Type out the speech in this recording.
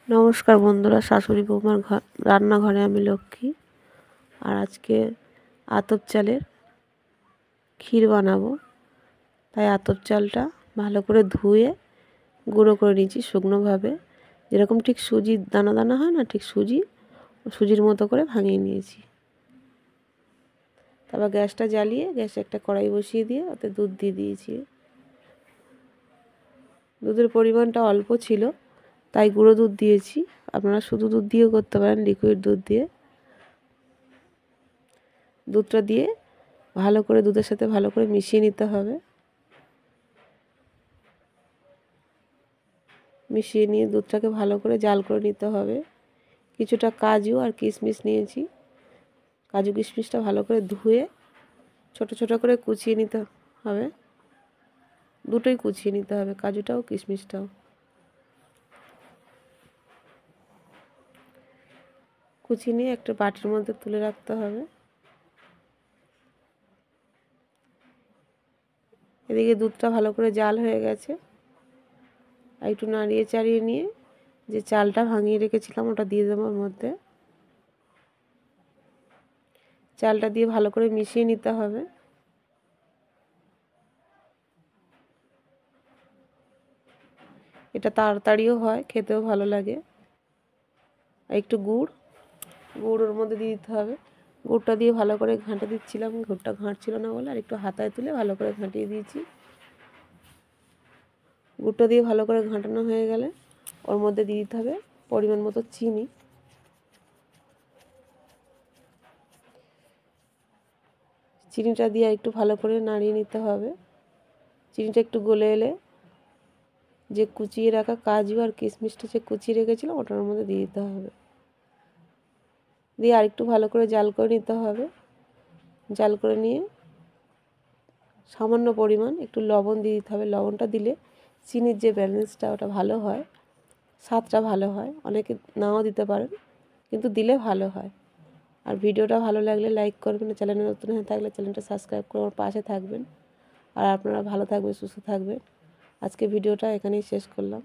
নমস্কার বন্ধুরা, শাশুড়ি বৌমার রান্নাঘরে আমি লক্ষ্মী। আর আজকে আতপ চালের ক্ষীর বানাবো। তাই আতপ চালটা ভালো করে ধুয়ে গুঁড়ো করে নিয়েছি শুকনোভাবে, যেরকম ঠিক সুজির দানা দানা হয় না, ঠিক সুজির মতো করে ভাঙিয়ে নিয়েছি। তারপর গ্যাসটা জ্বালিয়ে গ্যাসে একটা কড়াই বসিয়ে দিয়ে ওতে দুধ দিয়ে দিয়েছি। দুধের পরিমাণটা অল্প ছিল তাই গুঁড়ো দুধ দিয়েছি। আপনারা শুধু দুধ দিয়েও করতে পারেন, লিকুইড দুধ দিয়ে। দুধটা দিয়ে ভালো করে দুধের সাথে ভালো করে মিশিয়ে নিতে হবে। মিশিয়ে নিয়ে দুধটাকে ভালো করে জাল করে নিতে হবে। কিছুটা কাজু আর কিশমিশ নিয়েছি। কাজু কিশমিশটা ভালো করে ধুয়ে ছোট ছোট করে কুচিয়ে নিতে হবে। দুটোই কুচিয়ে নিতে হবে, কাজুটাও কিশমিশটাও। কুচিয়ে নিয়ে একটা বাটির মধ্যে তুলে রাখতে হবে। এদিকে দুধটা ভালো করে জাল হয়ে গেছে। আর একটু নাড়িয়ে চাড়িয়ে নিয়ে যে চালটা ভাঙিয়ে রেখেছিলাম ওটা দিয়ে দেবো ওর মধ্যে। চালটা দিয়ে ভালো করে মিশিয়ে নিতে হবে। এটা তাড়াতাড়িও হয়, খেতেও ভালো লাগে। আর একটু গুড় ওর মধ্যে দিয়ে দিতে হবে। গুড়টা দিয়ে ভালো করে ঘাঁটে দিচ্ছিলাম, গুড়টা ঘাঁটছিল না বলে আর একটু হাতায় তুলে ভালো করে ঘাঁটিয়ে দিয়েছি। গুড়টা দিয়ে ভালো করে ঘাঁটানো হয়ে গেলে ওর মধ্যে দিয়ে দিতে হবে পরিমাণ মতো চিনি। চিনিটা দিয়ে একটু ভালো করে নাড়িয়ে নিতে হবে। চিনিটা একটু গলে এলে যে কুচিয়ে রাখা কাজু আর কিশমিশটা যে কুচিয়ে রেখেছিলাম ওটার মধ্যে দিয়ে দিতে হবে। দিয়ে আরেকটু ভালো করে জাল করে নিতে হবে। জাল করে নিয়ে সামান্য পরিমাণ একটু লবণ দিয়ে দিতে হবে। লবণটা দিলে চিনির যে ব্যালেন্সটা ওটা ভালো হয়, স্বাদটা ভালো হয়। অনেকে নাও দিতে পারেন, কিন্তু দিলে ভালো হয়। আর ভিডিওটা ভালো লাগলে লাইক করবেন, চ্যানেলে নতুন হয়ে থাকলে চ্যানেলটা সাবস্ক্রাইব করে আমার পাশে থাকবেন। আর আপনারা ভালো থাকবেন, সুস্থ থাকবেন। আজকে ভিডিওটা এখানেই শেষ করলাম।